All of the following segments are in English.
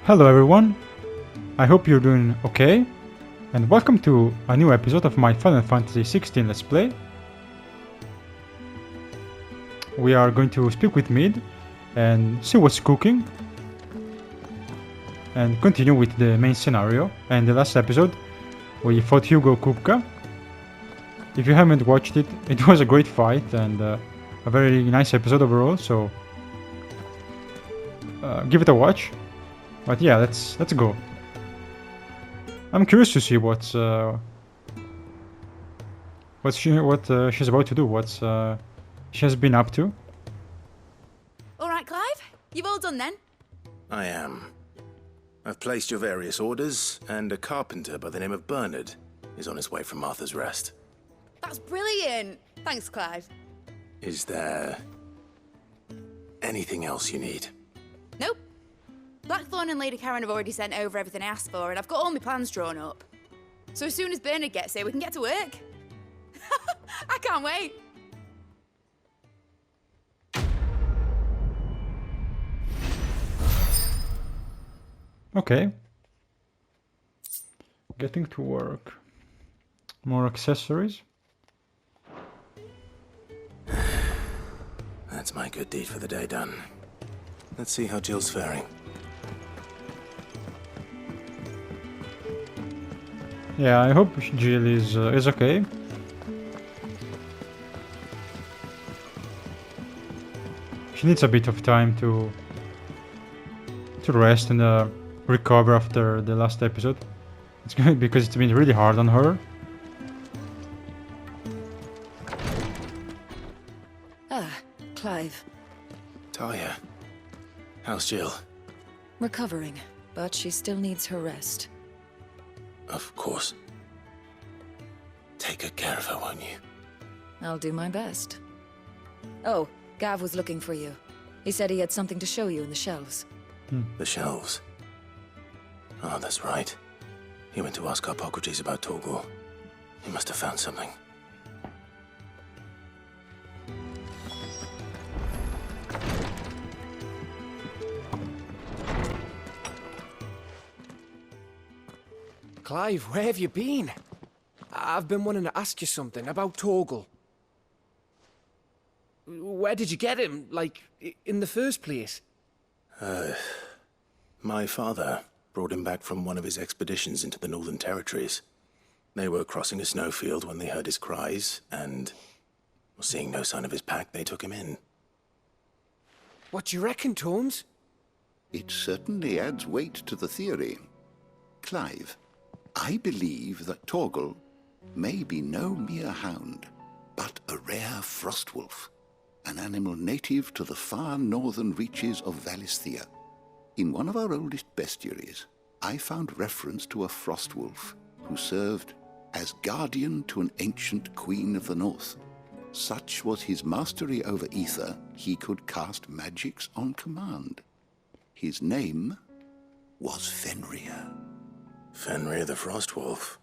Hello everyone, I hope you're doing okay, and welcome to a new episode of my Final Fantasy XVI Let's Play. We are going to speak with Mid and see what's cooking, and continue with the main scenario. And the last episode, we fought Hugo Kupka. If you haven't watched it, it was a great fight and a very nice episode overall, so give it a watch. But yeah, let's go. I'm curious to see what she's about to do. What she has been up to. All right, Clive, you've all done then. I am. I've placed your various orders, and a carpenter by the name of Bernard is on his way from Martha's Rest. That's brilliant. Thanks, Clive. Is there anything else you need? Nope. Blackthorn and Lady Karen have already sent over everything I asked for, and I've got all my plans drawn up. So as soon as Bernard gets here, we can get to work. I can't wait. Okay. Getting to work. More accessories. That's my good deed for the day done. Let's see how Jill's faring. Yeah, I hope Jill is okay. She needs a bit of time to rest and recover after the last episode. It's good because it's been really hard on her. Clive. Talia, how's Jill? Recovering, but she still needs her rest. Of course. Take good care of her, won't you? I'll do my best. Oh, Gav was looking for you. He said he had something to show you in the shelves. The shelves. Oh, that's right. He went to ask Harpocrates about Torgal. He must have found something. Clive, where have you been? I've been wanting to ask you something about Torgal. Where did you get him, like, in the first place? My father brought him back from one of his expeditions into the Northern Territories. They were crossing a snowfield when they heard his cries, and seeing no sign of his pack, they took him in. What do you reckon, Tomes? It certainly adds weight to the theory. Clive, I believe that Torgal may be no mere hound, but a rare frostwolf, an animal native to the far northern reaches of Valisthea. In one of our oldest bestiaries, I found reference to a frostwolf who served as guardian to an ancient queen of the north. Such was his mastery over ether, he could cast magics on command. His name was Fenrir. Fenrir the Frostwolf.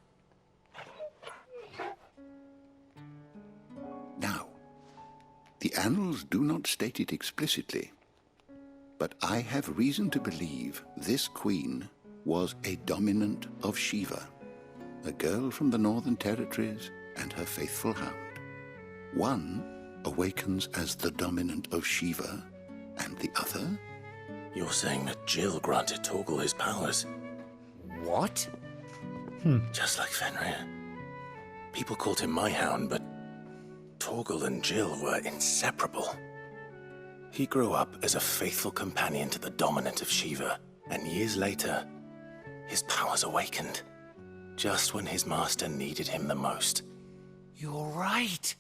Now, the annals do not state it explicitly, but I have reason to believe this queen was a dominant of Shiva, a girl from the Northern Territories and her faithful hound. One awakens as the dominant of Shiva, and the other? You're saying that Jill granted Torgal his powers? What? Just like Fenrir. People called him my hound, but Torgal and Jill were inseparable. He grew up as a faithful companion to the dominant of Shiva, and years later, his powers awakened, just when his master needed him the most. You're right.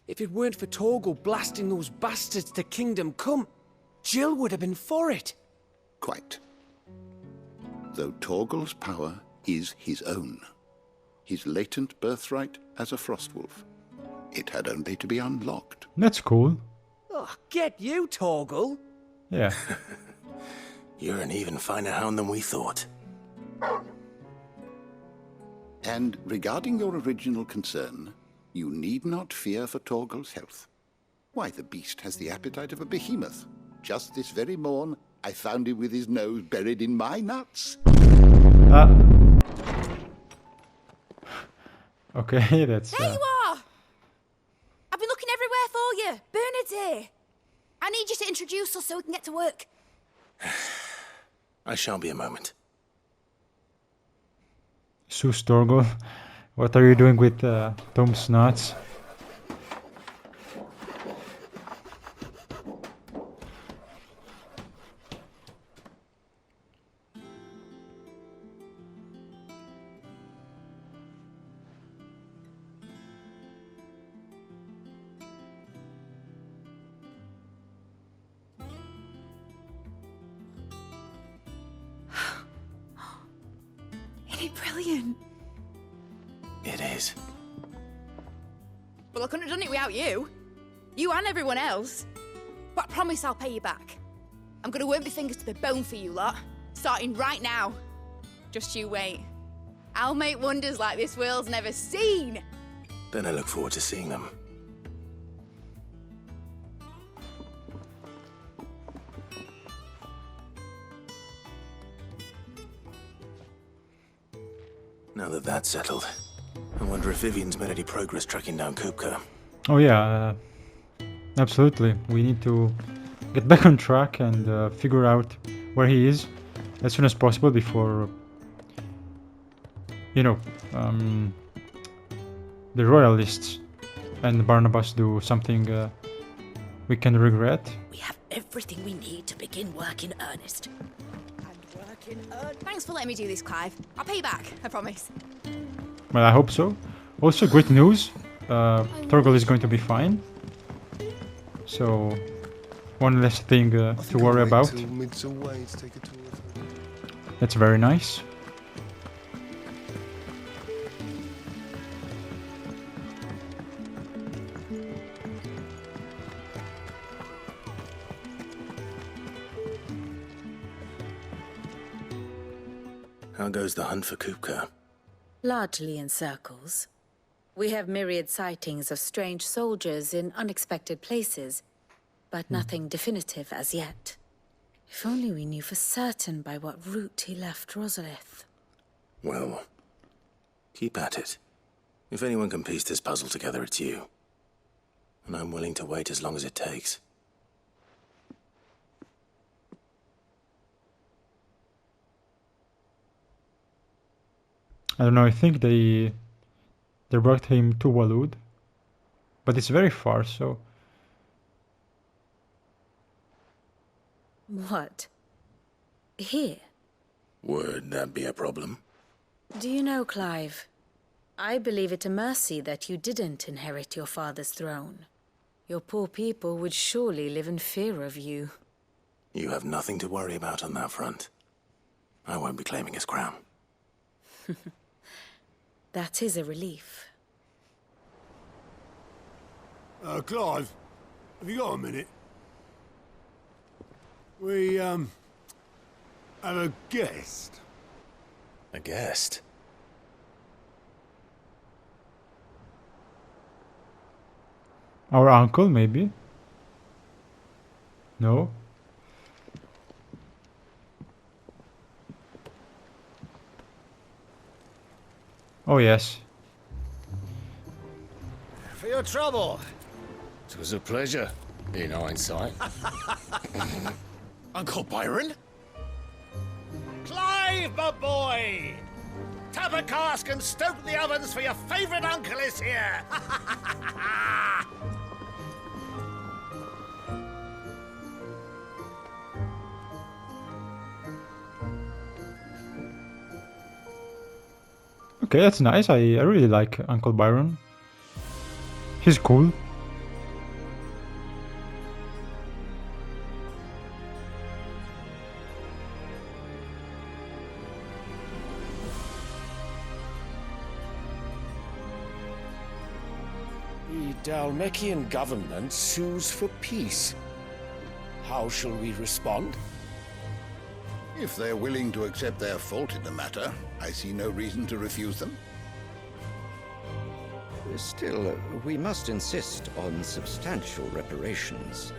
If it weren't for Torgal blasting those bastards to Kingdom Come, Jill would have been for it. Quite. Though Torgal's power is his own, his latent birthright as a frostwolf. It had only to be unlocked. That's cool. Oh, get you, Torgal. Yeah. You're an even finer hound than we thought. And regarding your original concern, you need not fear for Torgal's health. Why, the beast has the appetite of a behemoth. Just this very morn, I found him with his nose buried in my nuts. Okay, that's... There you are! I've been looking everywhere for you. Bernard's here. I need you to introduce us so we can get to work. I shall be a moment. Sus Torgal, what are you doing with Tom's nuts? Brilliant. It is. Well, I couldn't have done it without you. You and everyone else. But I promise I'll pay you back. I'm gonna work my fingers to the bone for you lot. Starting right now. Just you wait. I'll make wonders like this world's never seen. Then I look forward to seeing them. Now that that's settled, I wonder if Vivian's made any progress tracking down Kupka. Oh yeah, absolutely. We need to get back on track and figure out where he is as soon as possible before, you know, the royalists and Barnabas do something we can regret. We have everything we need to begin work in earnest. Thanks for letting me do this, Clive. I'll pay you back, I promise. Well, I hope so. Also, great news. Torgal is going to be fine. So, one less thing to worry about. That's very nice. How goes the hunt for Kupka? Largely in circles. We have myriad sightings of strange soldiers in unexpected places, but nothing definitive as yet. If only we knew for certain by what route he left Rosalith. Well, keep at it. If anyone can piece this puzzle together, it's you. And I'm willing to wait as long as it takes. I don't know, I think they brought him to Waloed, but it's very far, so... What? Here? Would that be a problem? Do you know, Clive? I believe it a mercy that you didn't inherit your father's throne. Your poor people would surely live in fear of you. You have nothing to worry about on that front. I won't be claiming his crown. That is a relief. Clive, have you got a minute? We, have a guest. A guest? Our uncle, maybe? No? Oh, yes. For your trouble. It was a pleasure, in hindsight. Uncle Byron? Clive, my boy! Tap a cask and stoke the ovens, for your favourite uncle is here! Okay, that's nice. I really like Uncle Byron. He's cool. The Dhalmekian government sues for peace. How shall we respond? If they're willing to accept their fault in the matter, I see no reason to refuse them. Still, we must insist on substantial reparations.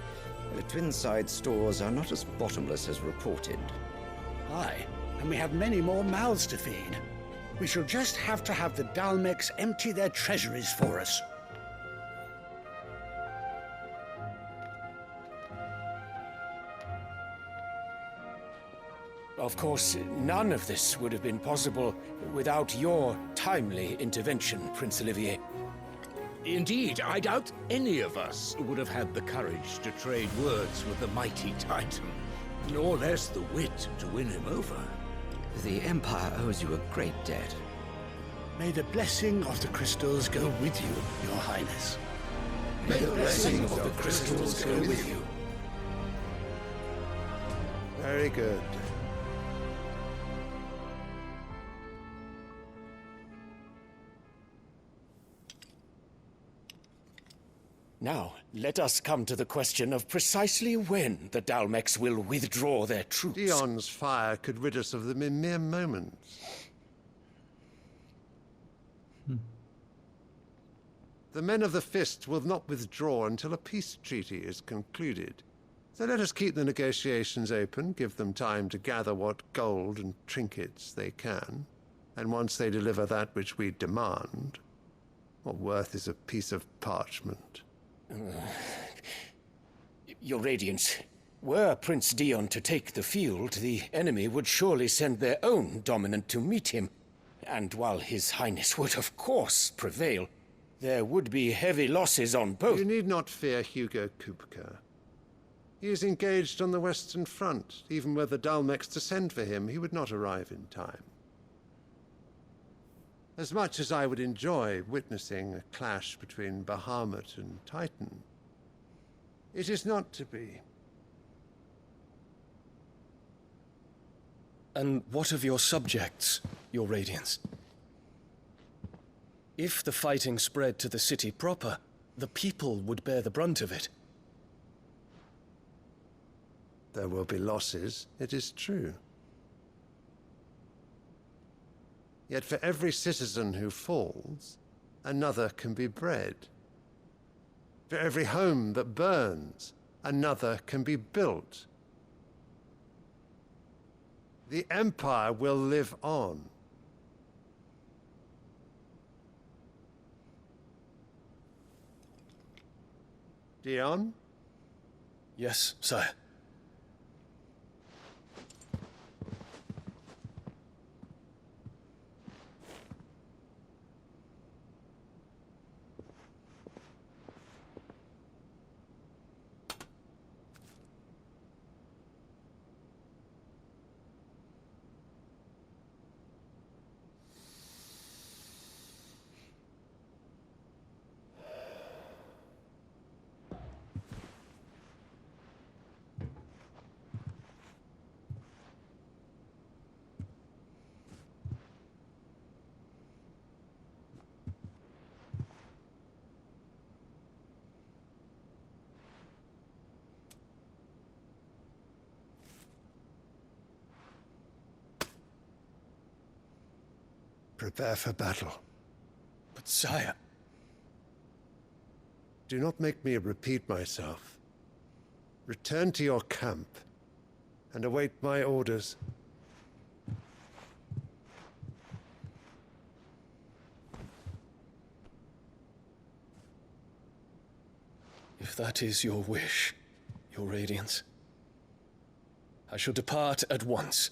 The Twinside stores are not as bottomless as reported. Aye, and we have many more mouths to feed. We shall just have to have the Dhalmeks empty their treasuries for us. Of course, none of this would have been possible without your timely intervention, Prince Olivier. Indeed, I doubt any of us would have had the courage to trade words with the mighty Titan, nor less the wit to win him over. The Empire owes you a great debt. May the blessing of the crystals go with you, Your Highness. May the blessing of the crystals go with you. Very good. Now, let us come to the question of precisely when the Dhalmeks will withdraw their troops. Dion's fire could rid us of them in mere moments. The men of the Fist will not withdraw until a peace treaty is concluded. So let us keep the negotiations open, give them time to gather what gold and trinkets they can, and once they deliver that which we demand, what worth is a piece of parchment? Your Radiance, were Prince Dion to take the field, the enemy would surely send their own dominant to meet him. And while His Highness would of course prevail, there would be heavy losses on both. You need not fear Hugo Kupka. He is engaged on the Western Front. Even were the Dhalmeks to send for him, he would not arrive in time. As much as I would enjoy witnessing a clash between Bahamut and Titan, it is not to be. And what of your subjects, Your Radiance? If the fighting spread to the city proper, the people would bear the brunt of it. There will be losses, it is true. Yet for every citizen who falls, another can be bred. For every home that burns, another can be built. The Empire will live on. Dion? Yes, sire. Prepare for battle. But sire... Do not make me repeat myself. Return to your camp and await my orders. If that is your wish, Your Radiance, I shall depart at once.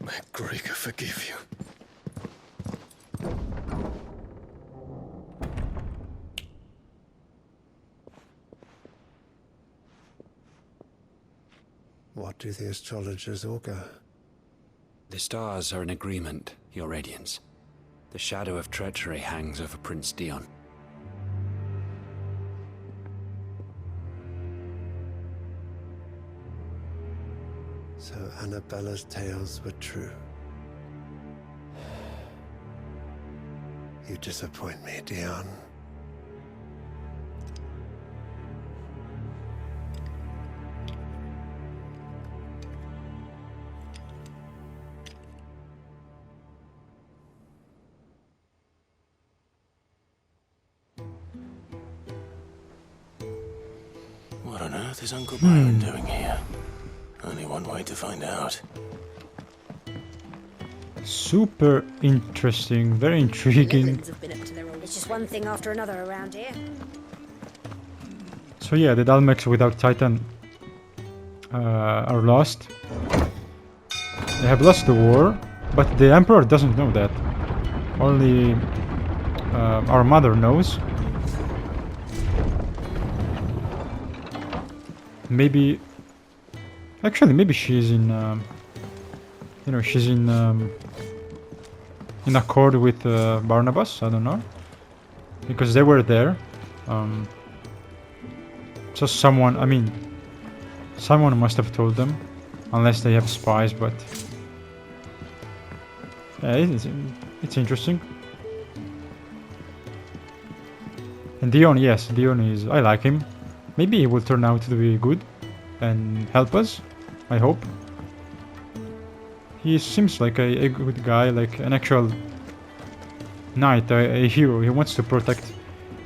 May Gregor forgive you. What do the astrologers augur? The stars are in agreement, Your Radiance. The shadow of treachery hangs over Prince Dion. So Annabella's tales were true. You disappoint me, Dion. What on earth is Uncle Byron doing here? Only one way to find out. Super interesting, very intriguing. It's just one thing after another around here. So yeah, the Dhalmekians without Titan are lost. They have lost the war, but the Emperor doesn't know that. Only our mother knows. Maybe, actually, maybe she's in, you know, she's in accord with Barnabas. I don't know, because they were there. So someone, I mean, someone must have told them, unless they have spies. But yeah, it's interesting. And Dion, yes, Dion is. I like him. Maybe he will turn out to be good and help us. I hope. He seems like a good guy, like an actual knight, a hero. He wants to protect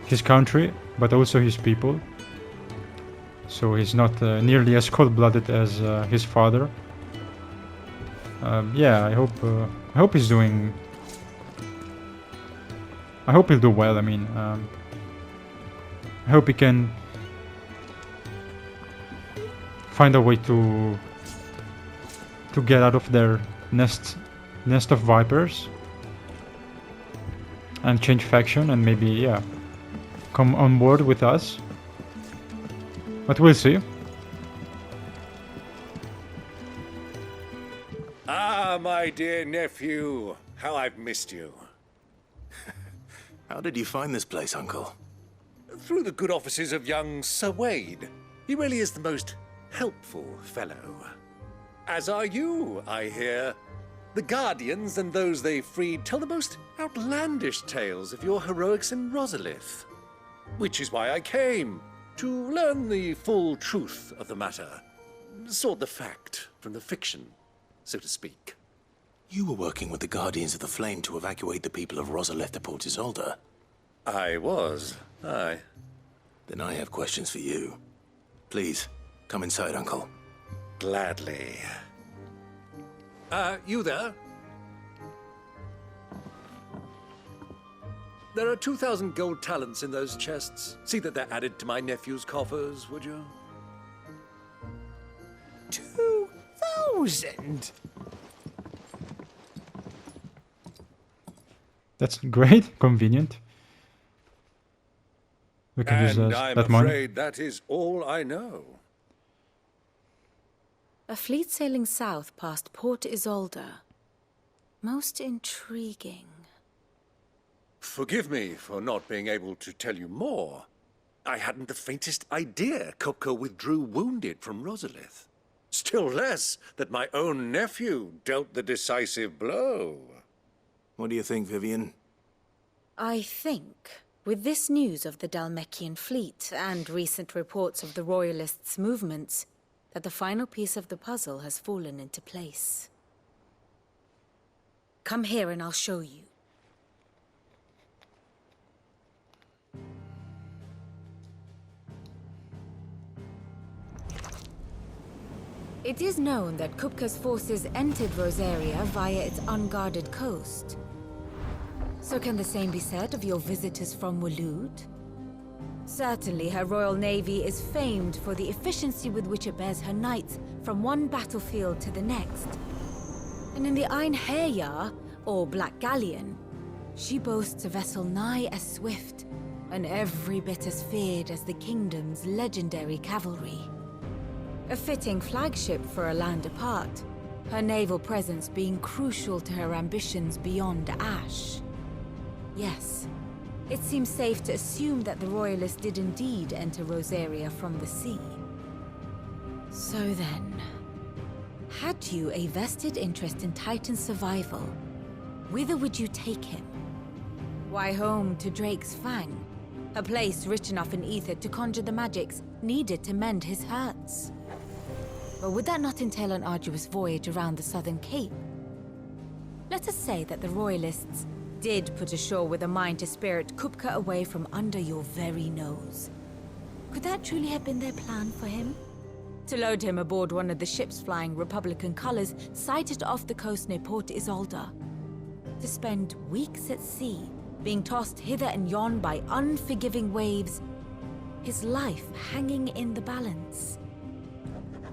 his country, but also his people. So he's not nearly as cold-blooded as his father. Yeah, I hope he's doing. I hope he'll do well. I mean, I hope he can find a way to get out of their nest of vipers and change faction, and maybe, yeah, come on board with us. But we'll see. Ah, my dear nephew, how I've missed you. How did you find this place, Uncle? Through the good offices of young Sir Wade. He really is the most helpful fellow. As are you, I hear. The Guardians and those they freed tell the most outlandish tales of your heroics in Rosalith. Which is why I came, to learn the full truth of the matter. Sort the fact from the fiction, so to speak. You were working with the Guardians of the Flame to evacuate the people of Rosalith to Port Isolde. I was, aye. Then I have questions for you. Please, come inside, Uncle. Gladly. You there? There are 2,000 gold talents in those chests. See that they're added to my nephew's coffers, would you? 2,000? That's great, convenient. We can use I'm that money. afraid that is all I know. A fleet sailing south past Port Isolde. Most intriguing. Forgive me for not being able to tell you more. I hadn't the faintest idea Kupka withdrew wounded from Rosalith. Still less that my own nephew dealt the decisive blow. What do you think, Vivian? I think, with this news of the Dhalmekian fleet and recent reports of the Royalists' movements, that the final piece of the puzzle has fallen into place. Come here and I'll show you. It is known that Kupka's forces entered Rosaria via its unguarded coast. So can the same be said of your visitors from Waloed? Certainly her royal navy is famed for the efficiency with which it bears her knights from one battlefield to the next. And in the Einherjar, or Black Galleon, she boasts a vessel nigh as swift, and every bit as feared as the kingdom's legendary cavalry. A fitting flagship for a land apart, her naval presence being crucial to her ambitions beyond Ash. Yes, it seems safe to assume that the Royalists did indeed enter Rosaria from the sea. So then, had you a vested interest in Titan's survival, whither would you take him? Why, home to Drake's Fang, a place rich enough in ether to conjure the magics needed to mend his hurts. Or would that not entail an arduous voyage around the southern cape? Let us say that the Royalists did put ashore with a mind to spirit Kupka away from under your very nose. Could that truly have been their plan for him? To load him aboard one of the ships flying Republican colors sighted off the coast near Port Isolde. To spend weeks at sea, being tossed hither and yon by unforgiving waves, his life hanging in the balance.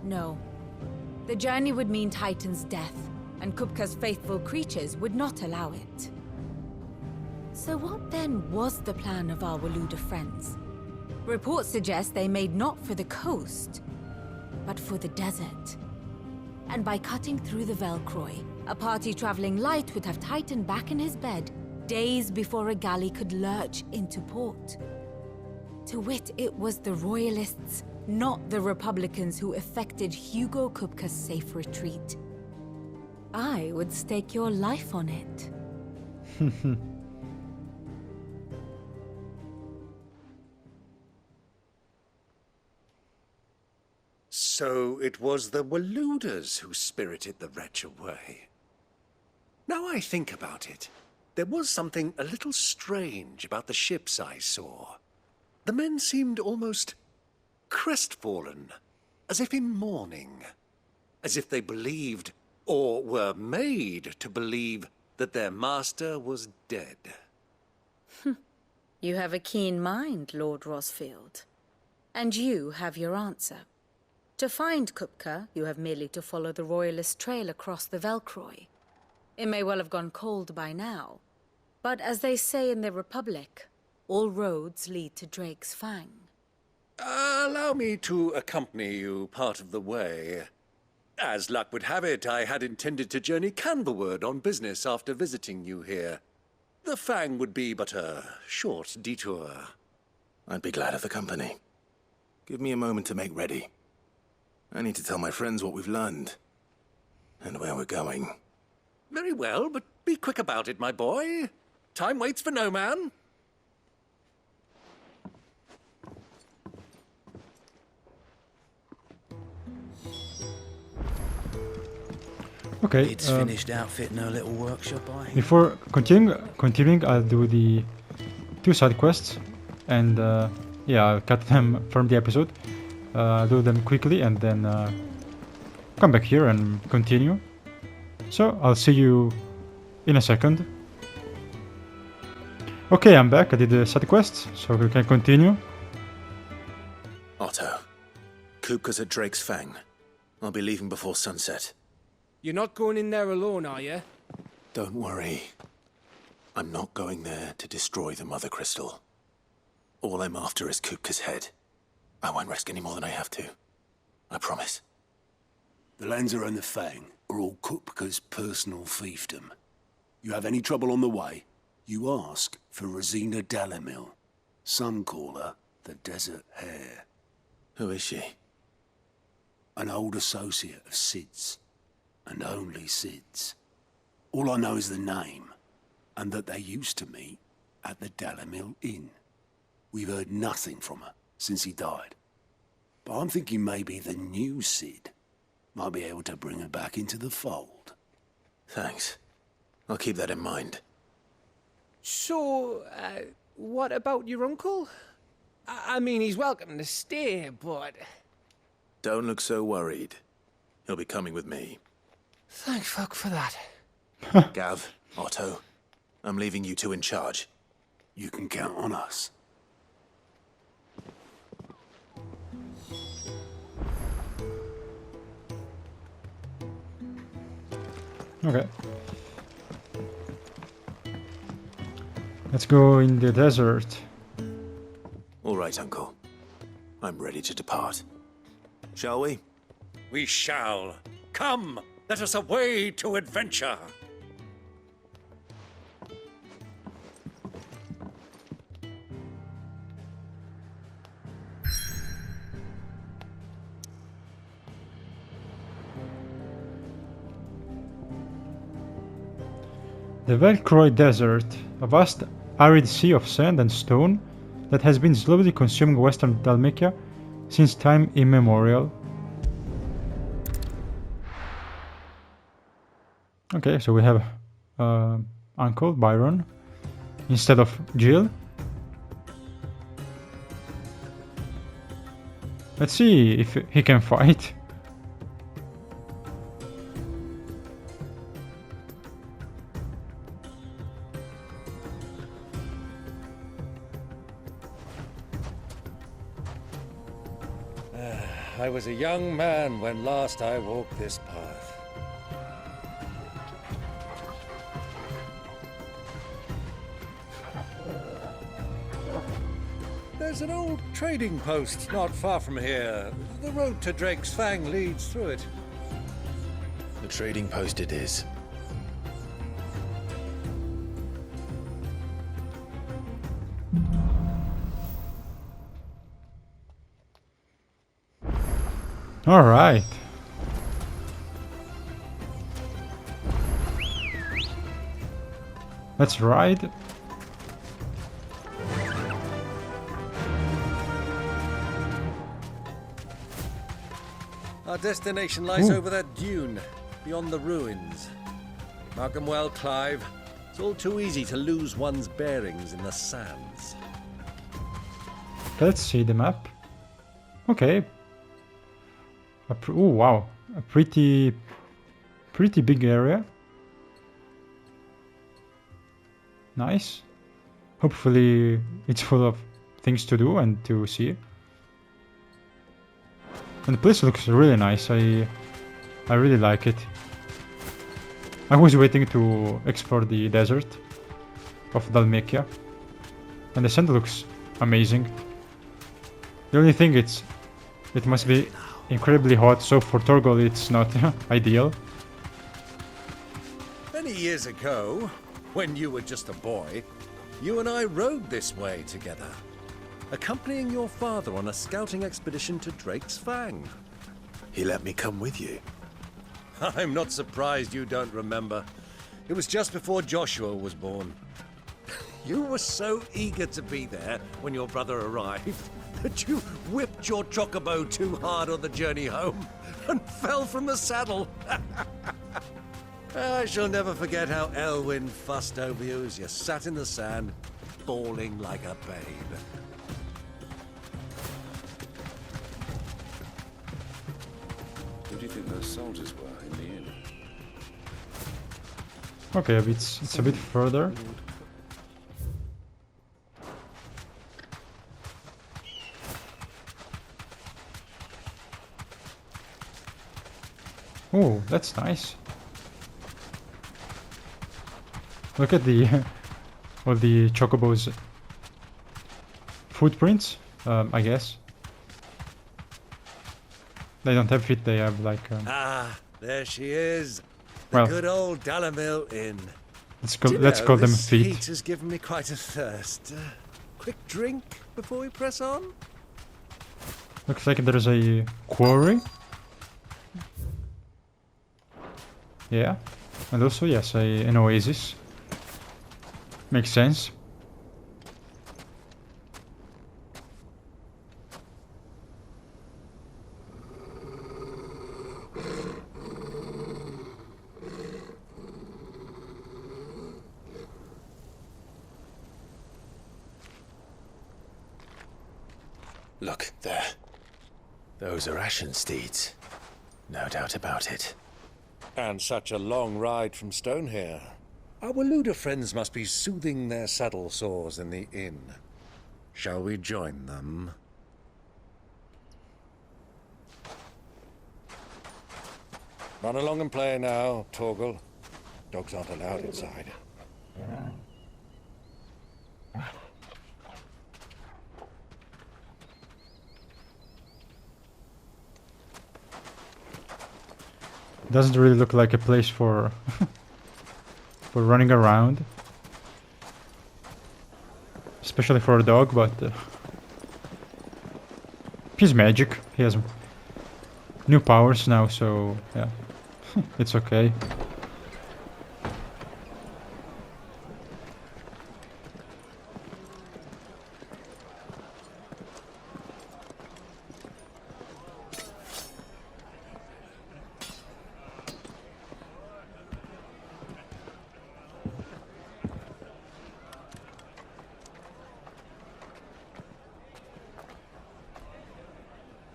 No. The journey would mean Titan's death, and Kupka's faithful creatures would not allow it. So what then was the plan of our Waloeder friends? Reports suggest they made not for the coast, but for the desert. And by cutting through the Velcroy, a party traveling light would have Titan back in his bed days before a galley could lurch into port. To wit, it was the Royalists, not the Republicans, who effected Hugo Kupka's safe retreat. I would stake your life on it. So it was the Waloeders who spirited the wretch away. Now I think about it, there was something a little strange about the ships I saw. The men seemed almost crestfallen, as if in mourning, as if they believed, or were made to believe, that their master was dead. You have a keen mind, Lord Rosfield. And you have your answer. To find Kupka, you have merely to follow the Royalist trail across the Velcroy. It may well have gone cold by now, but as they say in the Republic, all roads lead to Drake's Fang. Allow me to accompany you part of the way. As luck would have it, I had intended to journey Canberward on business after visiting you here. The Fang would be but a short detour. I'd be glad of the company. Give me a moment to make ready. I need to tell my friends what we've learned, and where we're going. Very well, but be quick about it, my boy. Time waits for no man. Okay. It's finished outfitting her little workshop, Before continuing, I'll do the 2 side quests, and yeah, I'll cut them from the episode. Do them quickly and then come back here and continue. So I'll see you in a second. Okay, I'm back. I did the side quests, so we can continue. Otto, Kupka's at Drake's Fang. I'll be leaving before sunset. You're not going in there alone, are you? Don't worry. I'm not going there to destroy the Mothercrystal. All I'm after is Kupka's head. I won't risk any more than I have to. I promise. The Lancer and the Fang are all Kupka's personal fiefdom. You have any trouble on the way, you ask for Rosina Dalimil. Some call her the Desert Hare. Who is she? An old associate of Sid's. And only Sid's. All I know is the name, and that they used to meet at the Dalimil Inn. We've heard nothing from her since he died. But I'm thinking maybe the new Sid might be able to bring her back into the fold. Thanks. I'll keep that in mind. So, what about your uncle? I mean, he's welcome to stay, but... Don't look so worried. He'll be coming with me. Thank fuck for that. Gav, Otto, I'm leaving you two in charge. You can count on us. Okay. Let's go in the desert. All right, Uncle. I'm ready to depart. Shall we? We shall. Come, let us away to adventure. The Velcroy Desert, a vast arid sea of sand and stone that has been slowly consuming western Dhalmekia since time immemorial. Okay, so we have Uncle Byron instead of Jill. Let's see if he can fight. I was a young man when last I walked this path. There's an old trading post not far from here. The road to Drake's Fang leads through it. The trading post it is. All right. Let's ride. Our destination lies Ooh. over that dune, beyond the ruins. Mark 'em well, Clive. It's all too easy to lose one's bearings in the sands. Let's see the map. Okay. Oh wow, a pretty big area. Nice. Hopefully it's full of things to do and to see. And the place looks really nice. I really like it. I was waiting to explore the desert of Dhalmekia, and the sand looks amazing. The only thing it must be incredibly hot, so for Torgal it's not ideal. Many years ago, when you were just a boy, you and I rode this way together, accompanying your father on a scouting expedition to Drake's Fang. He let me come with you. I'm not surprised you don't remember. It was just before Joshua was born. You were so eager to be there when your brother arrived that you whipped your chocobo too hard on the journey home and fell from the saddle. I shall never forget how Elwyn fussed over you as you sat in the sand, bawling like a babe. Who do you think those soldiers were in the inn? Okay, it's a bit further. Oh, that's nice. Look at the all the chocobos footprints, I guess. They don't have feet, they have like... Ah, there she is. The Well, good old Dalimil Inn. let's Do call them this feet. heat has given me quite a thirst. Quick drink before we press on? Looks like there's a quarry. Yeah, and also, yes, an oasis. Makes sense. Look, there. Those are ashen steeds. No doubt about it. And such a long ride from Stone here. Our Waloeder friends must be soothing their saddle sores in the inn. Shall we join them? Run along and play now, Torgal. Dogs aren't allowed inside. Doesn't really look like a place for for running around, especially for a dog. But he's magic. He has new powers now, so yeah, it's okay.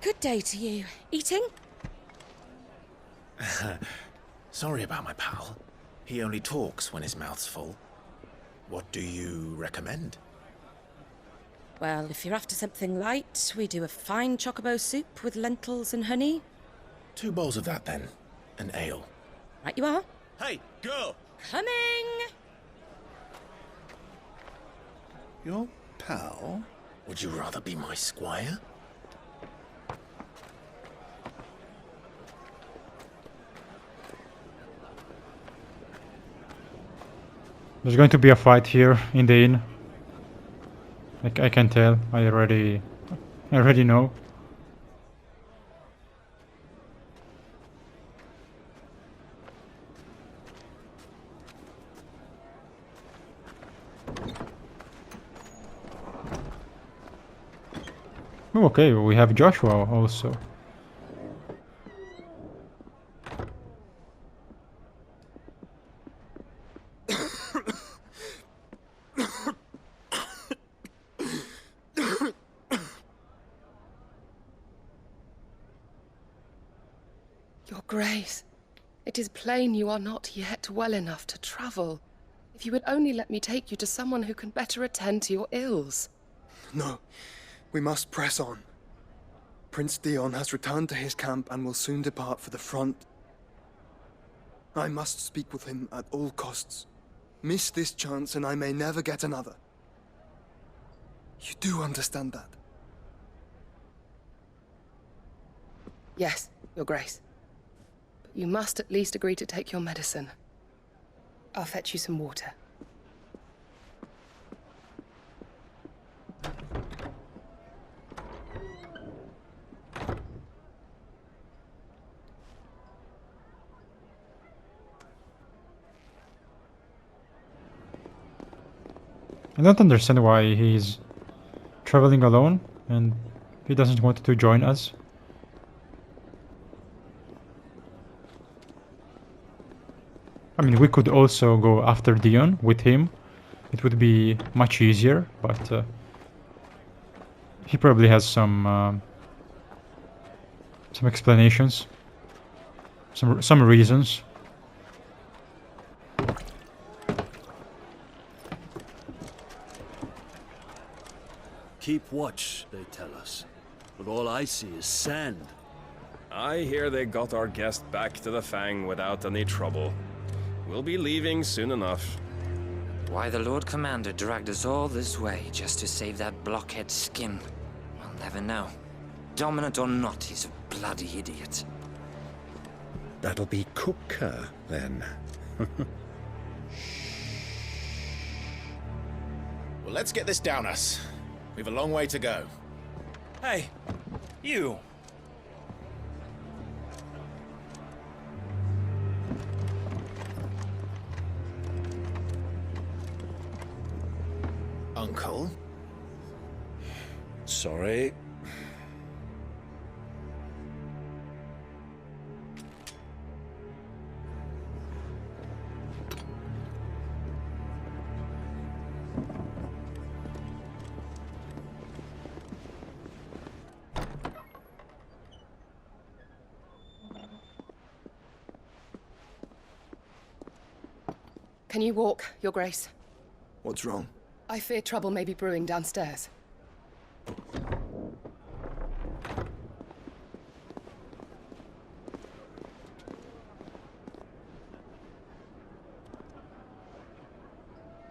Good day to you. Eating? Sorry about my pal. He only talks when his mouth's full. What do you recommend? Well, if you're after something light, we do a fine chocobo soup with lentils and honey. 2 bowls of that, then. An ale. Right you are. Hey, girl! Coming! Your pal? Would you rather be my squire? There's going to be a fight here in the inn. I can tell. I already know. Oh, okay, we have Joshua also. Your Grace, it is plain you are not yet well enough to travel. If you would only let me take you to someone who can better attend to your ills. No, we must press on. Prince Dion has returned to his camp and will soon depart for the front. I must speak with him at all costs. Miss this chance and I may never get another. You do understand that? Yes, Your Grace. But you must at least agree to take your medicine. I'll fetch you some water. I don't understand why he's traveling alone and he doesn't want to join us. I mean, we could also go after Dion with him. It would be much easier, but he probably has some explanations, some reasons. Keep watch, they tell us. But all I see is sand. I hear they got our guest back to the Fang without any trouble. We'll be leaving soon enough. Why the Lord Commander dragged us all this way just to save that blockhead skin, we'll never know. Dominant or not, he's a bloody idiot. That'll be Cooker, then. Well, let's get this down us. We've a long way to go. Hey, you! Uncle? Sorry. Can you walk, Your Grace? What's wrong? I fear trouble may be brewing downstairs.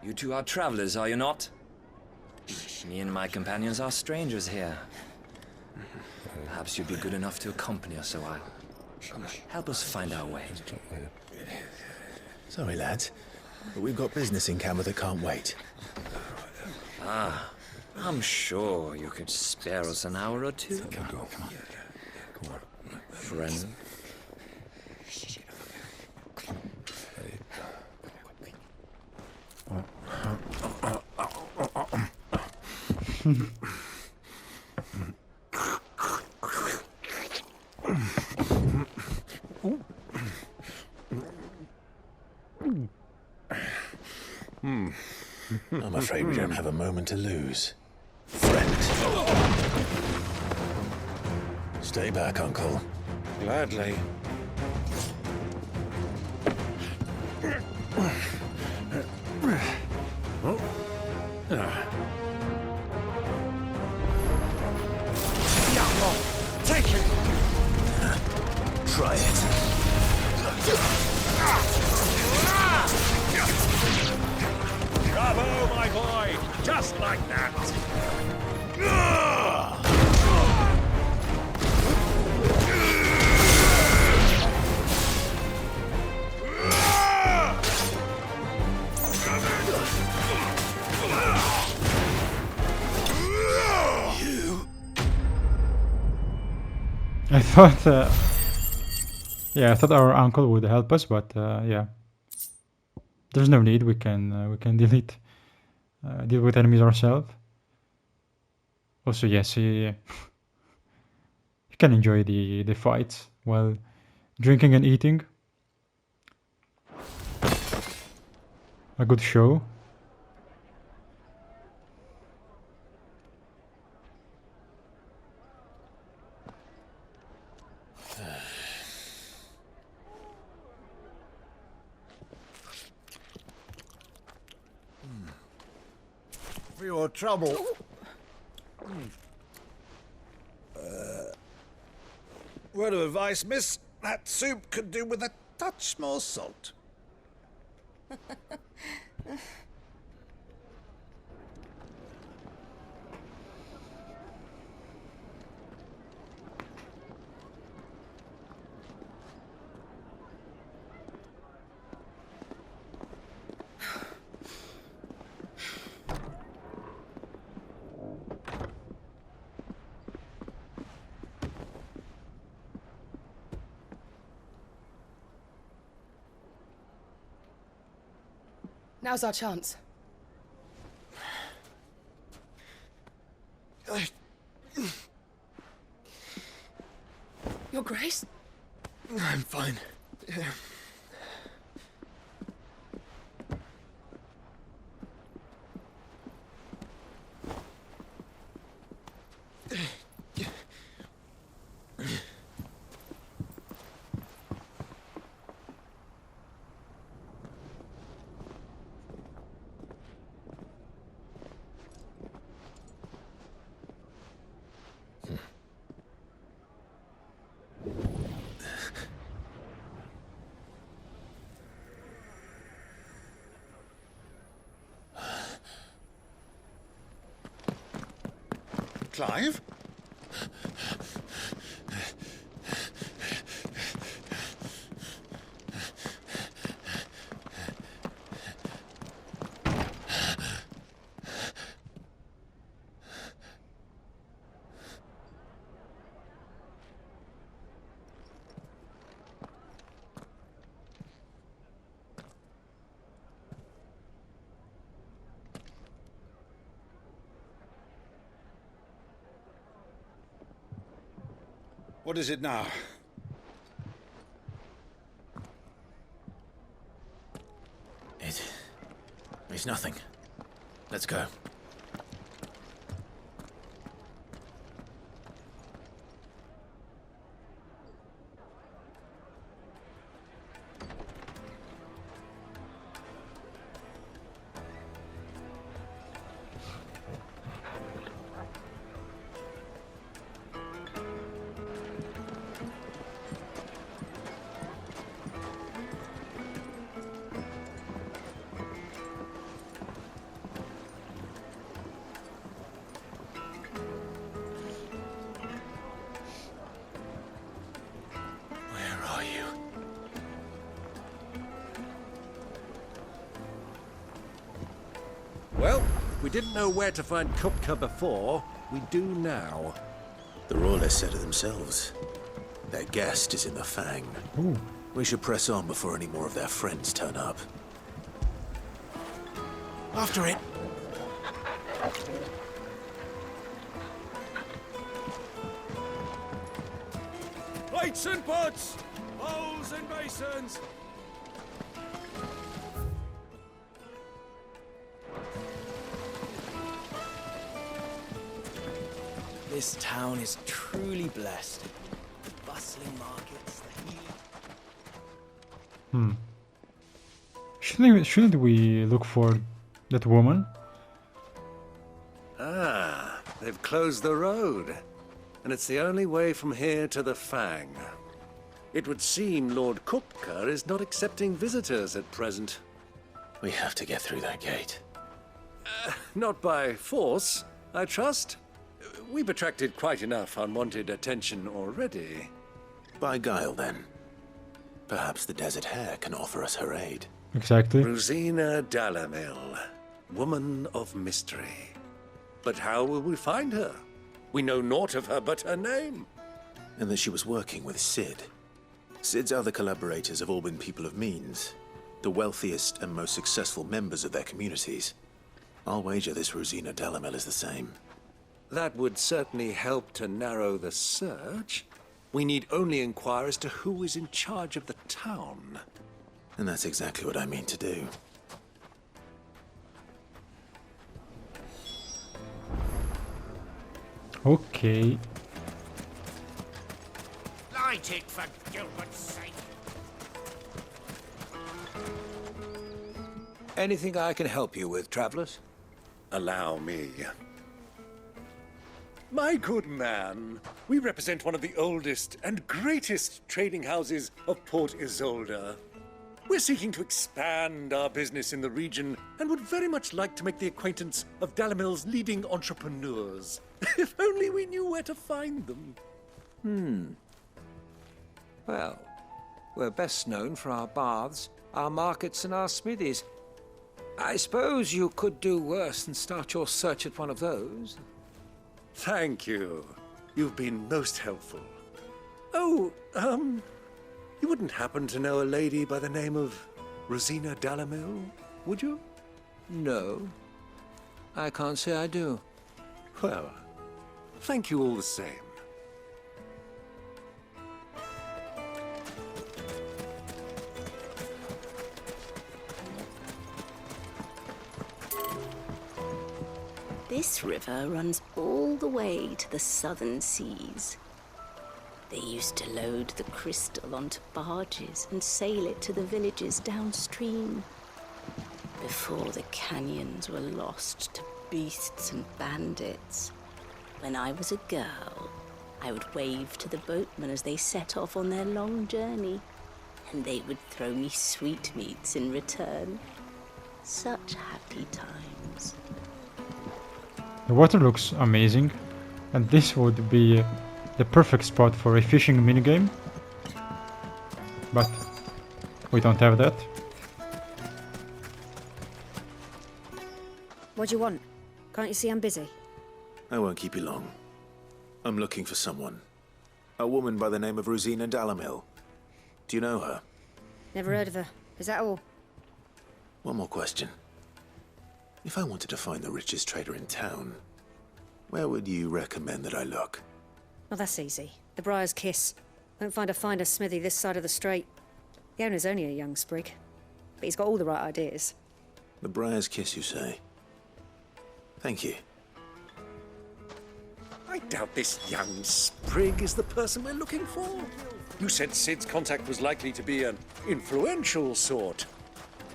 You two are travelers, are you not? Me and my companions are strangers here. Perhaps you'd be good enough to accompany us a while. Help us find our way. Sorry, lads, but we've got business in camera that can't wait. Ah, I'm sure you could spare us an hour or two. Come on. Friend. I'm afraid we don't have a moment to lose. Friend. Stay back, Uncle. Gladly. Take it! Try it. Bravo, my boy! Just like that! I thought, yeah, I thought our uncle would help us, but yeah, there's no need. We can deal with enemies ourselves. Also, yes, he can enjoy the fights while drinking and eating. A good show. For your trouble. Word of advice, miss. That soup could do with a touch more salt. Now's our chance. Your Grace? I'm fine. Clive? What is it now? It's nothing. Let's go. Well, we didn't know where to find Kupka before. We do now. The Royalists said it themselves. Their guest is in the Fang. Ooh. We should press on before any more of their friends turn up. After it. Plates and pots! Bowls and basins! This town is truly blessed. Shouldn't we look for that woman? Ah, they've closed the road. And it's the only way from here to the Fang. It would seem Lord Kupka is not accepting visitors at present. We have to get through that gate. Not by force, I trust. We've attracted quite enough unwanted attention already. By guile, then. Perhaps the Desert Hare can offer us her aid. Exactly. Rosina Dalimil, woman of mystery. But how will we find her? We know naught of her but her name. And that she was working with Sid. Sid's other collaborators have all been people of means. The wealthiest and most successful members of their communities. I'll wager this Rosina Dalimil is the same. That would certainly help to narrow the search. We need only inquire as to who is in charge of the town. And that's exactly what I mean to do. Okay. Light it, for Gilbert's sake. Anything I can help you with, travelers? Allow me. My good man, we represent one of the oldest and greatest trading houses of Port Isolde. We're seeking to expand our business in the region and would very much like to make the acquaintance of Dalimil's leading entrepreneurs. If only we knew where to find them. Well, we're best known for our baths, our markets, and our smithies. I suppose you could do worse than start your search at one of those. Thank you. You've been most helpful. Oh, you wouldn't happen to know a lady by the name of Rosina Dalimil, would you? No. I can't say I do. Well, thank you all the same. This river runs all the way to the southern seas. They used to load the crystal onto barges and sail it to the villages downstream. Before the canyons were lost to beasts and bandits. When I was a girl, I would wave to the boatmen as they set off on their long journey, and they would throw me sweetmeats in return. Such happy times. The water looks amazing, and this would be the perfect spot for a fishing minigame. But we don't have that. What do you want? Can't you see I'm busy? I won't keep you long. I'm looking for someone. A woman by the name of Rosina Dalimil. Do you know her? Never heard of her. Is that all? One more question. If I wanted to find the richest trader in town, where would you recommend that I look? Well, that's easy. The Briar's Kiss. Won't find a finer smithy this side of the strait. The owner's only a young sprig, but he's got all the right ideas. The Briar's Kiss, you say? Thank you. I doubt this young sprig is the person we're looking for. You said Sid's contact was likely to be an influential sort.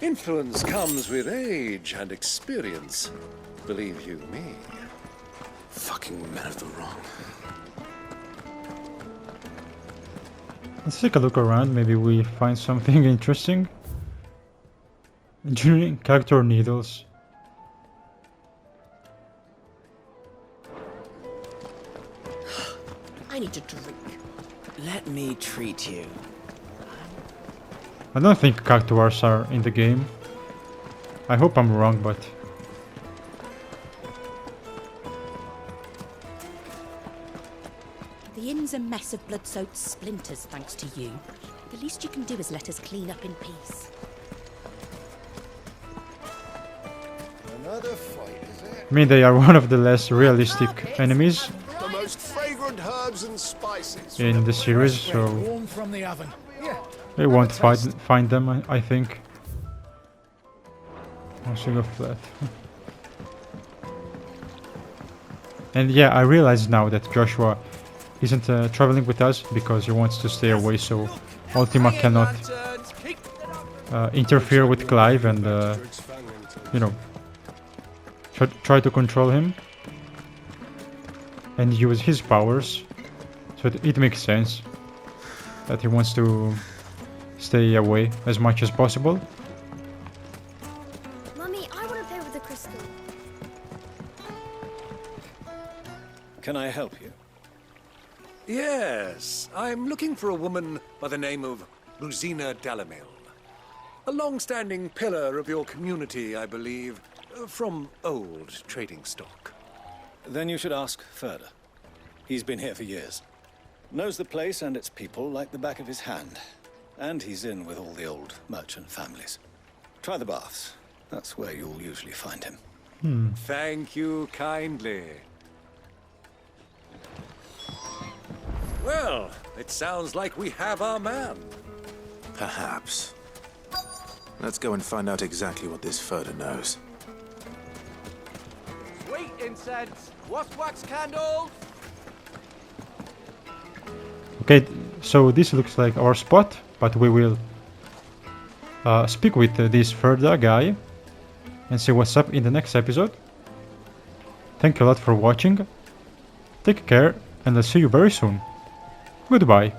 Influence comes with age and experience. Believe you me. Fucking men of the wrong. Let's take a look around, maybe we find something interesting. Engineering character needles. I need a drink. Let me treat you. I don't think cactuars are in the game. I hope I'm wrong, but... The inn's a mess of blood-soaked splinters, thanks to you. The least you can do is let us clean up in peace. Another fight, is it? I mean, they are one of the less realistic enemies The most fragrant herbs and spices in the series, so Warm from the oven. we won't find them, I think. Oh, sugar flat. And yeah, I realize now that Joshua isn't traveling with us because he wants to stay away, so Ultima cannot interfere with Clive and you know, try to control him and use his powers. So it makes sense that he wants to stay away as much as possible. Mummy, I want to play with the crystal. Can I help you? Yes, I'm looking for a woman by the name of Rosina Dalimil. A long-standing pillar of your community, I believe, from old trading stock. Then you should ask further. He's been here for years. Knows the place and its people like the back of his hand. And he's in with all the old merchant families. Try the baths. That's where you'll usually find him. Thank you kindly. Well, it sounds like we have our man. Perhaps. Let's go and find out exactly what this Furder knows. Sweet incense, wax candles. Okay, so this looks like our spot, but we will speak with this Furder guy and see what's up in the next episode. Thank you a lot for watching. Take care, and I'll see you very soon. Goodbye.